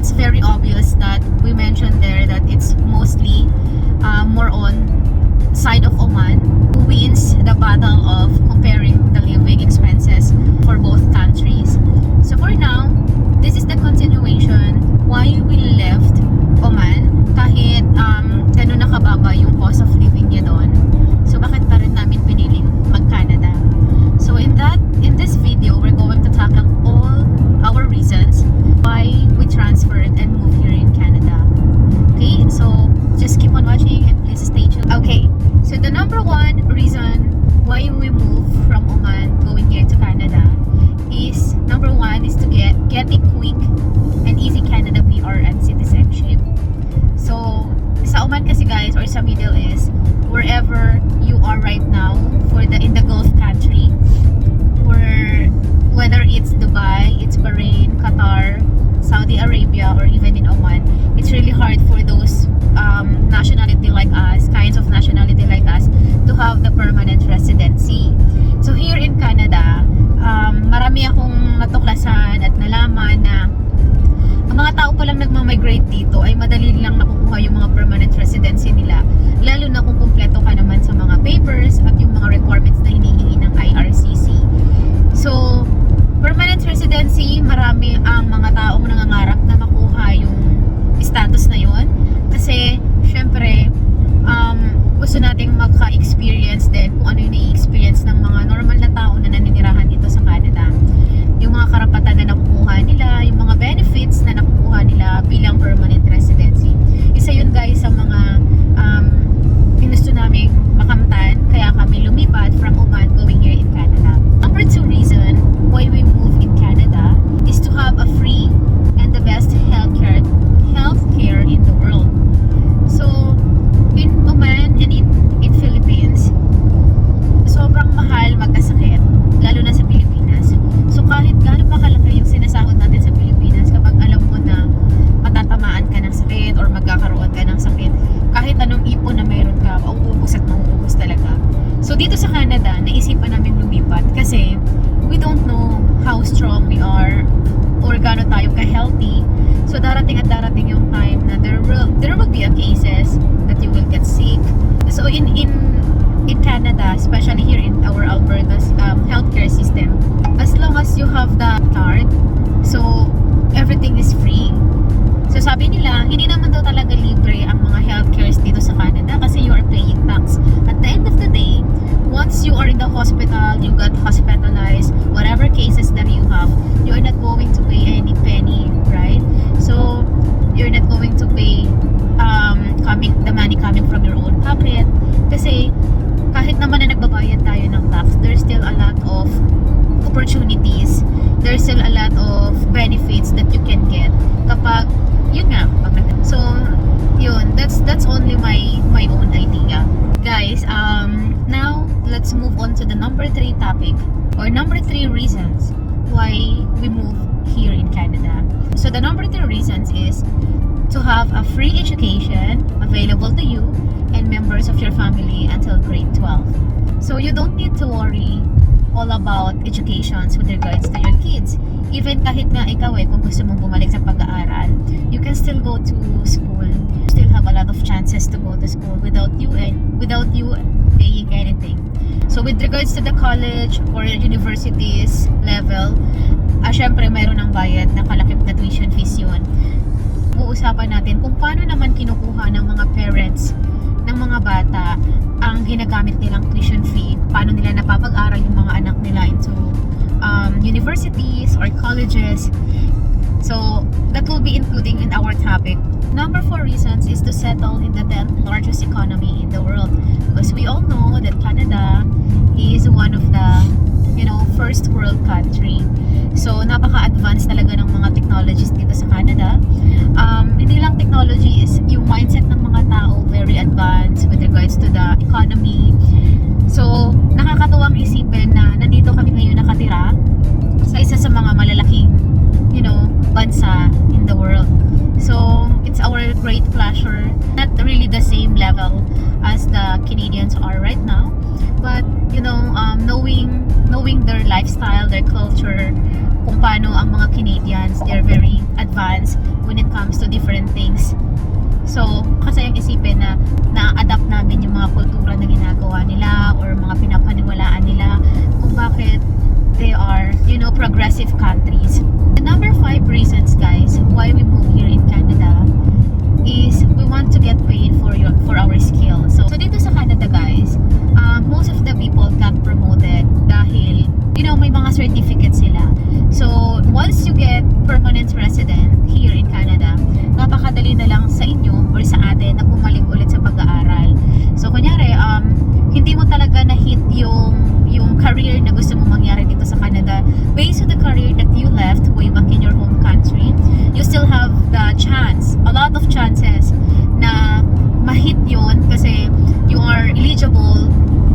it's very obvious that we mentioned there that it's mostly more on side of Oman who wins the battle of comparing the living expenses for both countries. So for now, this is the continuation why we left Oman kahit ganun nakababa yung cost of living niya doon. So bakit pa rin namin piniling mag-Canada? So in this video, we're going to tackle all our reasons why we transferred and moved here in Canada. Okay, so just keep on watching and please stay tuned. Okay, so the number one reason why we moved from Oman going here to Canada is, number one is to get a quick and easy Canada PR and citizenship. So sa Oman kasi guys, or sa Middle East, wherever you are right now in the Gulf country, whether it's Dubai, it's Parin, Qatar, Saudi Arabia, or even in Oman, it's really hard for those nationality like us, kinds of nationality like us, to have the permanent residency. So here in Canada, marami akong natuklasan at nalaman na ang mga tao pa lang nagmamigrate dito ay madali lang nakukuha yung mga permanent residency nila, lalo na kung kumpleto ka naman sa mga papers at yung mga requirements na hinihingi ng IRCC. So permanent residency, marami ang mga taong nangangarap na makuha yung status na yun kasi syempre gusto nating magka-experience din kung ano yung na-experience ng mga normal na tao na naninirahan dito sa Canada, yung mga karapatan na nakukuha nila, yung mga benefits na nakukuha nila bilang permanent residency. Isa yun guys sa mga ginusto naming makamtan, kaya kami lumipat from Oman going here in Canada. Number two reason why we moved in Canada is to have a free and the best healthcare in the world. So in Oman and in Philippines, sobrang mahal magkasakit, lalo na sa Pilipinas. So kahit gaano pa kalaki yung sinasahod natin sa Pilipinas, kapag alam mo na matatamaan ka ng sakit or magkakaroon ka ng sakit, kahit anong ipon na meron ka, mauubos at mauubos talaga. So dito sa Canada, naisipan namin lumipat kasi we don't know how strong we are or gaano tayo ka-healthy. So darating yung time na there will be a cases that you will get sick. So in Canada, especially here in our Alberta's healthcare system, as long as you have the card, so everything is free. So sabi nila, hindi naman daw talaga libre ang mga healthcares dito sa Canada kasi you are paying tax. At the end of the day, once you are in the hospital, you got hospitalized, whatever cases that you have, you are not going to pay any penny, right? So you're not going to pay the money coming from your own pocket kasi kahit naman na nagbabayad tayo ng tax, there's still a lot of opportunities, there's still a lot of benefits that you can get kapag yun nga, so yun, that's only my own idea guys. Now let's move on to the number 3 topic, or number 3 reasons why we move here in Canada. So the number 3 reasons is to have a free education available to you and members of your family until grade 12. So you don't need to worry all about educations with regards to your kids. Even kahit nga ikaw kung gusto mong bumalik sa pag-aaral, you can still go to school. You still have a lot of chances to go to school without you paying anything. So with regards to the college or universities level, syempre mayroon ng bayad na kalakip na tuition fees yun. Uusapan natin kung paano naman kinukuha ng mga parents ng mga bata ang ginagamit nilang tuition fee, paano nila napapag-aral yung mga anak nila into universities or colleges. So that will be including in our topic. Number 4 reasons is to settle in the 10th largest economy in the world, because we all know that Canada is one of the first world country. So napaka-advanced talaga ng mga technologies dito sa Canada. Hindi lang technology, is yung mindset ng mga tao very advanced with regards to the economy. So nakakatuwang isipin na nandito kami ngayon nakatira sa isa sa mga malalaking bansa in the world. So it's our great pleasure, not really the same level as the Canadians are right now, but knowing their lifestyle, their culture, kung paano ang mga Canadians, they're very advanced when it comes to different things. So, kasayang isipin na na-adapt namin yung mga kultura na ginagawa nila or mga pinapaniwalaan nila kung bakit they are, progressive countries. The number 5 reasons, guys, why we move here in Canada is we want to get paid for our skill. So dito sa Canada, guys, most of the people got promoted dahil, may mga certificates sila. So, once you get permanent resident here in Canada, napakadali na lang sa inyo or sa atin na bumalik ulit sa pag-aaral. So, kunyari, hindi mo talaga na-hit yung career na gusto mo mangyari dito sa Canada based on the career that you left way back in your home country. You still have the chance, a lot of chances na ma-hit yun kasi you are eligible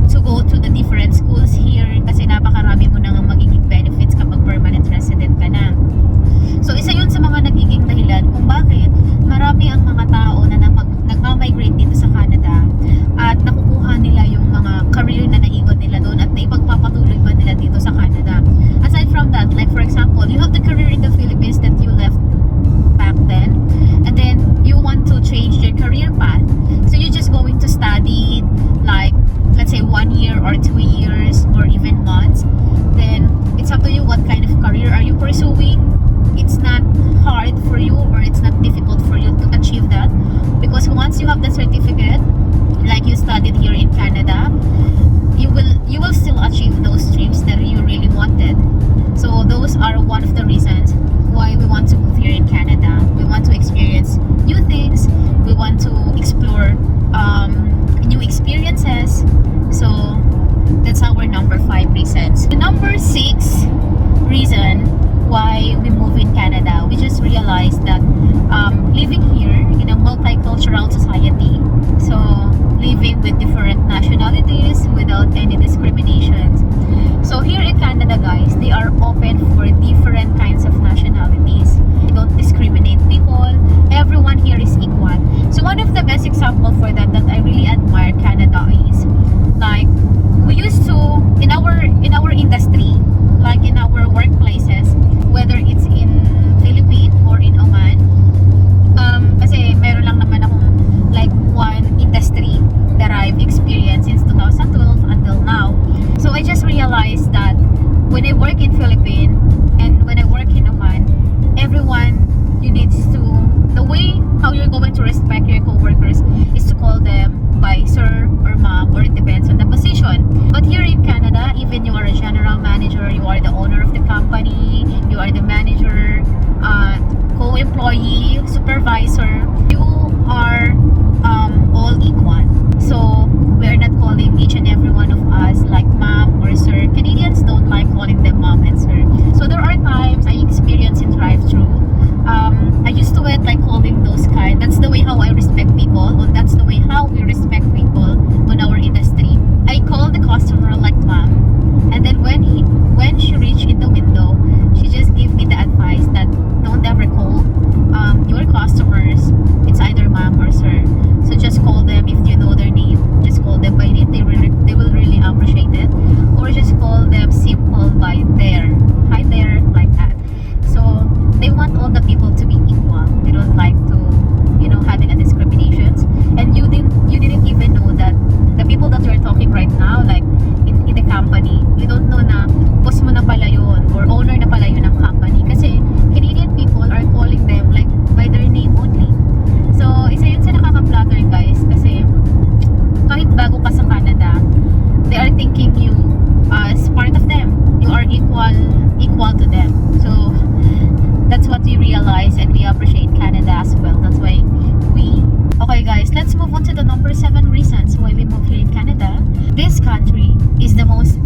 to go to the different schools here kasi napakarami mo nang magiging benefits kapag permanent resident ka na. So, isa yun sa mga nagiging dahilan kung bakit marami ang mga tao na nagmamigrate dito sa Canada at nakukuha nila yung mga career na naiwan nila doon at naipagpapatuloy pa nila dito sa Canada. Aside from that, like for example, you have the career in the Philippines that you left back then, and then you want to change your career path. So, you're just going to study like, let's say 1 year or 2 years or even months. Then, it's up to you what kind of career are you pursuing. It's not hard for you or it's not difficult for you to achieve that because once you have the certificate like you studied here in Canada, you will still achieve those dreams that you really wanted. So those are one of the reasons why we want to move here in Canada. We want to experience new things, we want to explore new experiences. So that's our number 5 reasons. The number 6 reason why we move in Canada, we just realized that living here in a multicultural society, so living with different nationalities without any discriminations. So here in Canada, guys, they are open for different kinds of nationalities. They don't discriminate people. Everyone here is equal. So one of the best example for that I really admire Canada is like we used to in our industry, like in our workplaces, whether it's in Philippines or in Oman, kasi meron lang naman akong like one industry that I've experienced since 2012 until now. So I just realized that when I work in Philippines and when I work in Oman, everyone, you need to, the way how you're going to respect your co-workers is to call them by sir or ma'am, or it depends on the position. But here in Canada, even you are a general manager, you are the owner of the company, you are the manager, co-employee, supervisor, you are all equal. So we are not calling each and every one of us like ma'am or sir. Canadians don't like calling them ma'am and sir. So there are times I experience in drive-thru, I used to it like calling those kind. That's the way how I respect people, and that's the way how we respect people on our industry. I call the customer like ma'am, and then when she reached in the window, she just gave me the advice that don't ever call your customers, it's either ma'am or sir. So just call them if you know their name. Just call them by name. They will really appreciate it. Or just call them simple by there. Hi there, like that. So they want all the people to be equal. They don't like to, having a discriminations. And you didn't even know that the people that you're talking right now, like in the company, you don't know na boss mo na pala yun or owner na pala yun ng company. Kasi Canadian people are calling them like by their name only. So isa yun sa nakaka-flatter, guys, kasi kahit bago ka sa Canada, they are thinking you as part of them. You are equal to them. So that's what we realize, and we appreciate Canada as well. That's why okay, guys, let's move on to the number 7 reasons why we move here in Canada. This country is the most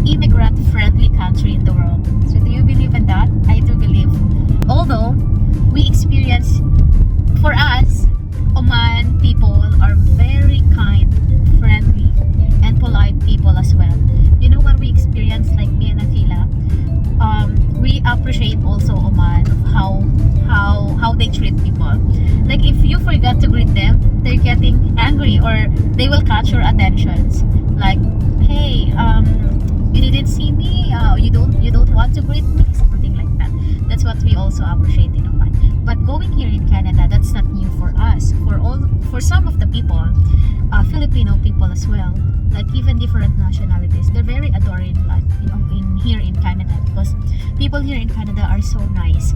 immigrant friendly country in the world. So do you believe in that? I do believe. Although we experience, for us, Oman people are very kind, friendly, and polite people as well. You know what we experience, like me and Akila? We appreciate also Oman of how they treat people. Like if you forgot to greet them, they're getting angry or they will catch your attentions. Like, hey, you didn't see me, you don't want to greet me, something like that. That's what we also appreciate in Oman. But going here that's not new for us. For some of the people, Filipino people as well, like even different nationalities, they're very adoring, like in here in Canada, because people here in Canada are so nice.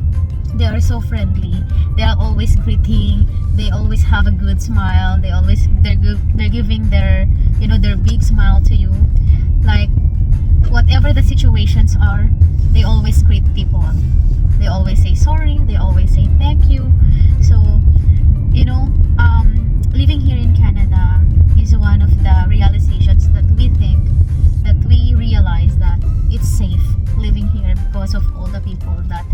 They are so friendly. They are always greeting. They always have a good smile. They're giving their their big smile to you. Like whatever the situations are, they always greet people. They always say sorry. They always say thank you. So living here in Canada is one of the realizations that we realize that it's safe living here because of all the people that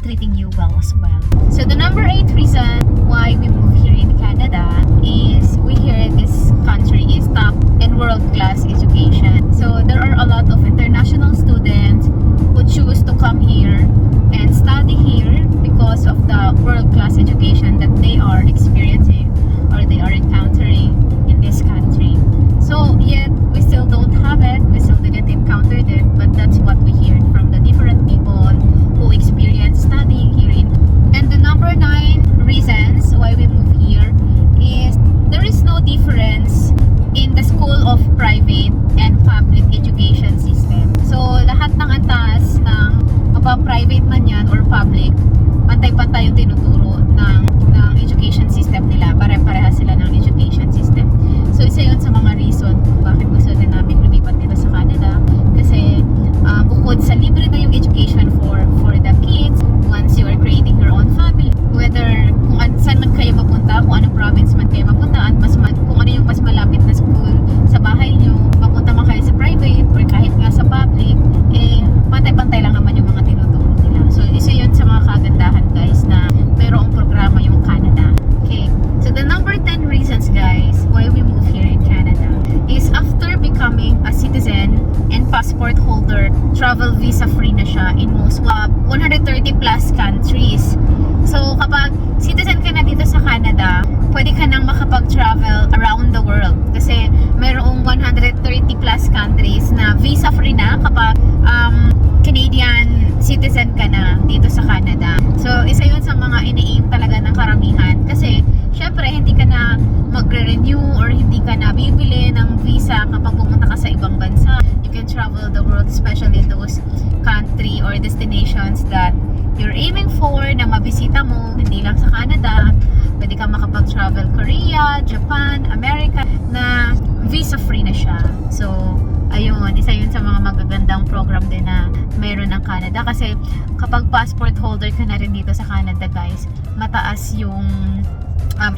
treating you well as well. So the number 8 reason why we move here in Canada is we hear this country is top and world-class education. So there are a lot of international students who choose to come here and study here because of the world-class education that they are experiencing or they are encountering in this country. So yet we still don't have it, we still didn't encounter it, but that's what we hear from the different people who experience studying here in. And the number 9 reasons why we move here is there is no difference in the school of private and public education system. So lahat ng antas ng mapa-private man yan or public, pantay-pantay yung tinuturo ng education system nila. Pare-parehas sila ng education system. So isa yun sa mga reason kung bakit gusto din namin lumipat dito sa Canada. Kasi bukod sa libre na yung education for the kids, once you are creating your own family, whether saan man kayo mapunta, kung anong province man kayo mapunta, at kung ano yung mas malapit na school sa bahay nyo, mapunta man kayo sa private or kahit nga sa public, pantay-pantay lang naman yung mga tinuturo nila. So isa yun sa mga kagandahan guys na mayroong programa yung Canada. Okay, so the number 10 reasons guys why we move here in Canada is after becoming a citizen and passport holder, travel visa free na siya in most 130 plus countries. So kapag citizen ka na dito sa Canada, pwede ka nang makapag-travel around the world kasi mayroong 130 plus countries na visa free na kapag Canadian citizen ka na dito sa Canada. So isa yun sa mga ini-aim talaga ng karamihan kasi syempre hindi ka na magre-renew or hindi ka na bibili ng visa kapag pumunta ka sa ibang bansa. You can travel the world, especially those country or destinations that you're aiming for na mabisita mo, hindi lang sa Canada. Pwede ka makapag-travel Korea, Japan, America na visa free na siya. So ayun, isa yun sa mga magagandang program din na mayroon ng Canada kasi kapag passport holder ka na rin dito sa Canada guys, mataas yung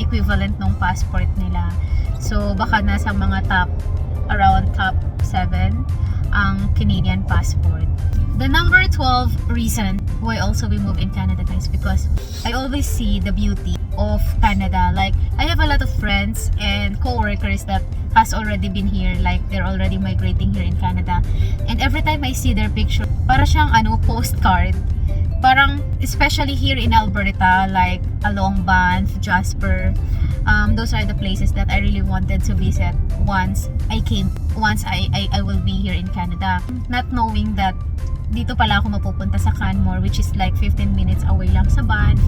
equivalent ng passport nila. So baka nasa mga around top 7 ang Canadian passport. The number 12 reason why also we move in Canada guys, because I always see the beauty of Canada. Like I have a lot of friends and co-workers that has already been here, like they're already migrating here in Canada, and every time I see their picture, para siyang postcard. Parang especially here in Alberta, like along Banff, Jasper, those are the places that I really wanted to visit once I will be here in Canada, not knowing that dito pala ako mapupunta sa Canmore, which is like 15 minutes away lang sa Banff,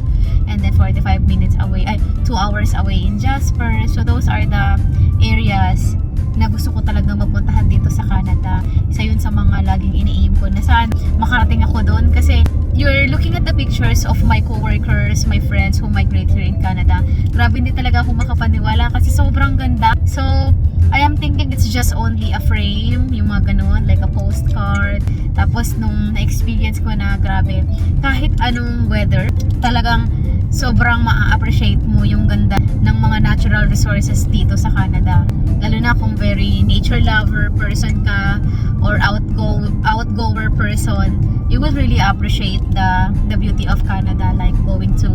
and then 45 minutes away, 2 hours away in Jasper. So those are the areas na gusto ko talagang mapuntahan dito sa Canada. Isa yun sa mga laging ini-aim ko na saan makarating ako doon kasi you're looking at the pictures of my co-workers, my friends who migrate here in Canada. Grabe, hindi talaga ako makapaniwala kasi sobrang ganda. So I am thinking it's just only a frame, yung mga ganun, like a postcard. Tapos nung na-experience ko na, grabe, kahit anong weather, talagang sobrang ma-appreciate mo yung ganda ng mga natural resources dito sa Canada. Lalo na kung very nature lover person ka or outgoer person, you will really appreciate the beauty of Canada, like going to,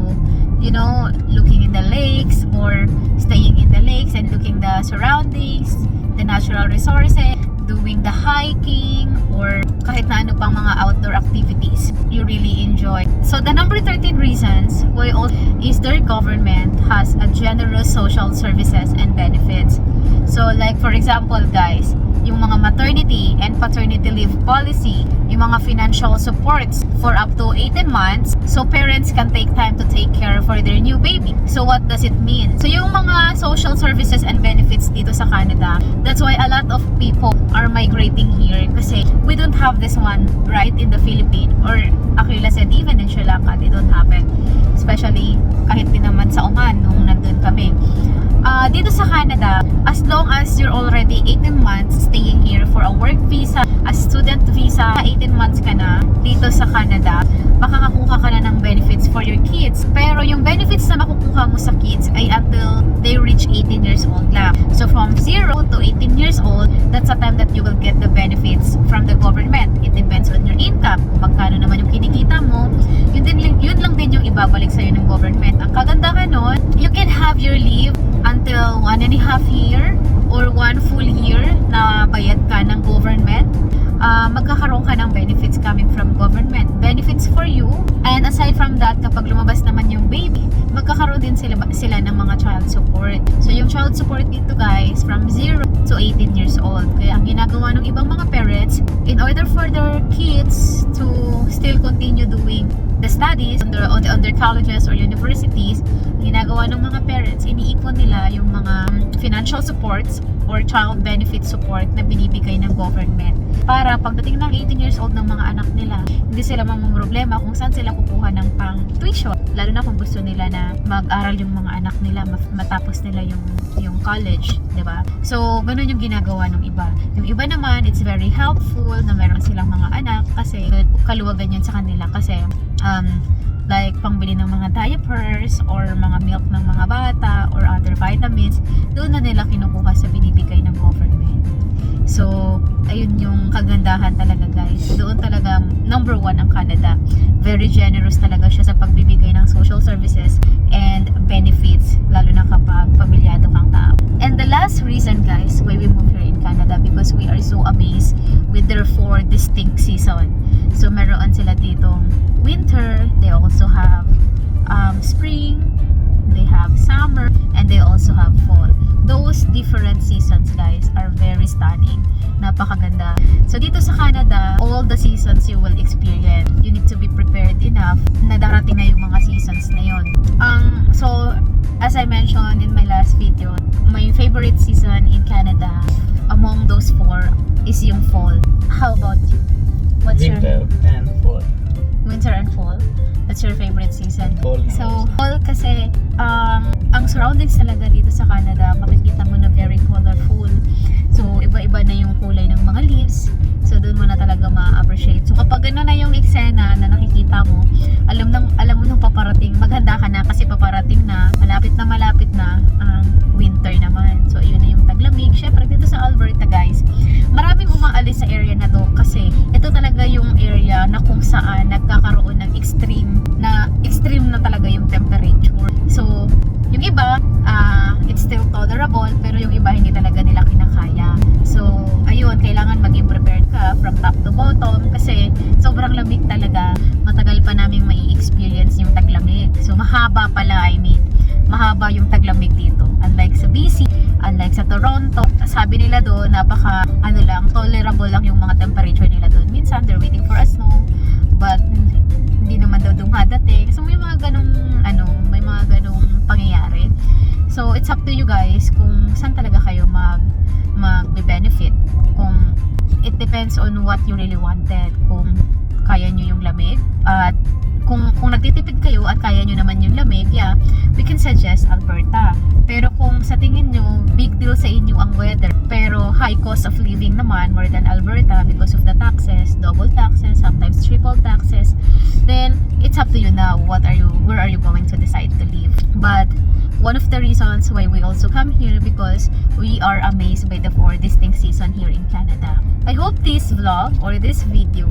looking in the lakes or staying in the lakes and looking the surroundings, the natural resources, doing the hiking or kahit na ano pang mga outdoor activities you really enjoy. So the number 13 reasons why is their government has a generous social services and benefits. So like for example guys, yung mga maternity and paternity leave policy, yung mga financial supports for up to 18 months so parents can take time to take care for their new baby. So what does it mean? So yung mga social services and benefits dito sa Canada, that's why a lot of people are migrating here kasi we don't have this one right in the Philippines, or Aquila said even in Sri Lanka they don't have it, especially kahit din naman sa Oman nung nandun kami. Dito sa Canada, as long as you're already 18 months staying here for a work visa, a student visa, 18 months ka na dito sa Canada, makakakuha ka na ng benefits for your kids. Pero yung benefits na makukuha mo sa kids ay until they reach 18 years old lang. So from 0 to 18 years old, that's the time that you will get the benefits from the government. It depends on your income. Kung magkano naman yung kinikita mo, yun lang din yung ibabalik sa'yo ng government. Ang kagandahan nun, you can have your leave until 1.5 year or 1 full year na bayad ka ng government. Magkakaroon ka ng benefits coming from government. Benefits for you. And aside from that, kapag lumabas naman yung baby, magkakaroon din sila ng mga child support. So yung child support dito guys, from 0 to 18 years old. Kaya ang ginagawa ng ibang mga parents, in order for their kids to still continue doing the studies on their colleges or universities, ginagawa ng mga parents, iniipon nila yung mga financial supports or child benefit support na binibigay ng government. Para pagdating ng 18 years old ng mga anak nila, hindi sila mamumroblema kung saan sila kukuha ng pang tuition. Lalo na kung gusto nila na mag-aral yung mga anak nila, matapos nila yung college, di ba? So, ganun yung ginagawa ng iba. Yung iba naman, it's very helpful na meron silang mga anak kasi kaluwagan yun sa kanila kasi like pangbili ng mga diapers or mga milk ng mga bata or other vitamins, doon na nila kinukuha sa binibigay ng government. So, ayun yung kagandahan talaga guys. Doon talaga number 1 ang Canada. Very generous talaga siya sa pagbibigay ng social services and benefits, lalo na kapag pamilyado kang tao. And the last reason guys why we move here in Canada, because we are so amazed with their 4 distinct season. So, meron sila ditong winter, they also have spring, they have summer, and they also have fall. Those different seasons guys are very stunning. Napakaganda. So dito sa Canada, all the seasons you will experience. You need to be prepared enough na darating na yung mga seasons na yun. So as I mentioned in my last video, my favorite season in Canada among those 4 is yung fall. How about you? What's Winter and fall. Winter and fall? That's your favorite season? Fall. So, fall kasi, ang surroundings talaga dito sa Canada, makikita mo na very colorful. So, iba-iba na yung kulay ng mga leaves. So, doon mo na talaga ma-appreciate. So, kapag ano na yung eksena na nakikita mo, alam mo nang paparating, maghanda ka na kasi paparating na, malapit na ang winter naman. So, ayun na yung taglamig. Syempre, dito sa Alberta guys, maraming umaalis sa area na to kasi ito talaga yung area na kung saan nagkakaroon ng extreme na talaga yung temperature. So, yung iba, it's still tolerable, pero yung iba hindi talaga nila kinakaya. So, ayun, kailangan maging prepared ka from top to bottom kasi sobrang lamig talaga. Matagal pa namin mai-experience yung taglamig. So, mahaba mahaba yung taglamig dito. Unlike sa BC, unlike sa Toronto, sabi nila doon, tolerable lang yung mga temperature nila doon. Minsan, they're waiting for a snow, but hindi naman daw dumadating. So, may mga ganong pangyayari. So, it's up to you guys kung saan talaga kayo mag-benefit. Kung it depends on what you really wanted. Kung kaya nyo yung lamig, at kung nagtitipid kayo at kaya nyo naman yung lamig, yeah, we can suggest Alberta. Pero kung sa tingin nyo, big deal sa inyo ang weather, pero high cost of living naman more than Alberta because of the taxes, double taxes, sometimes triple taxes, then it's up to you now. Where are you going to decide to live? But one of the reasons why we also come here because we are amazed by the 4 distinct season here in Canada. I hope this vlog or this video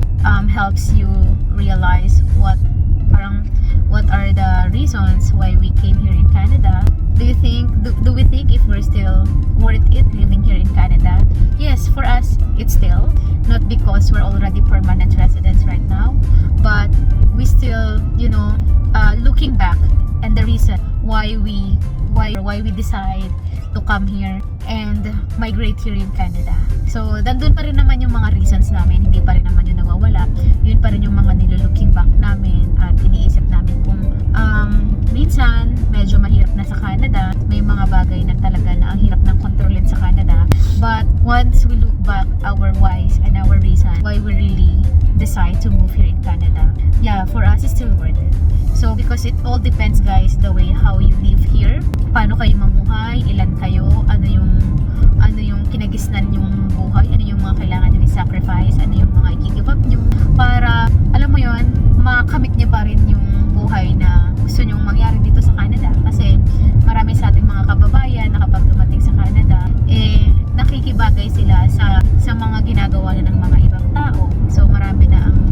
helps you realize what are the reasons why we came here in Canada. Do we think if we're still worth it living here in Canada? Yes, for us it's still, not because we're already permanent residents right now, but we still, looking back, and the reason why we decide to come here and migrate here in Canada. So, nandun pa rin naman yung mga reasons namin, hindi pa rin naman yung nawawala. Yun pa rin yung mga nilulooking back namin at iniisip namin kung minsan medyo mahirap na sa Canada. May mga bagay na talaga na ang hirap ng kontrolin sa Canada. But once we look back our whys and our reason why we really decide to move here in Canada, yeah, for us it's still worth it. So, because it all depends, guys, the way how you live here, paano kayo mamuhay, ilan kayo, ano yung kinagisnan yung buhay, ano yung mga kailangan nyo i-sacrifice, ano yung mga i-give up nyo, para, alam mo yon, makamit nyo pa rin yung buhay na gusto nyong mangyari dito sa Canada. Kasi marami sa ating mga kababayan na kapag dumating sa Canada, nakikibagay sila sa mga ginagawa na ng mga ibang tao. So, marami na ang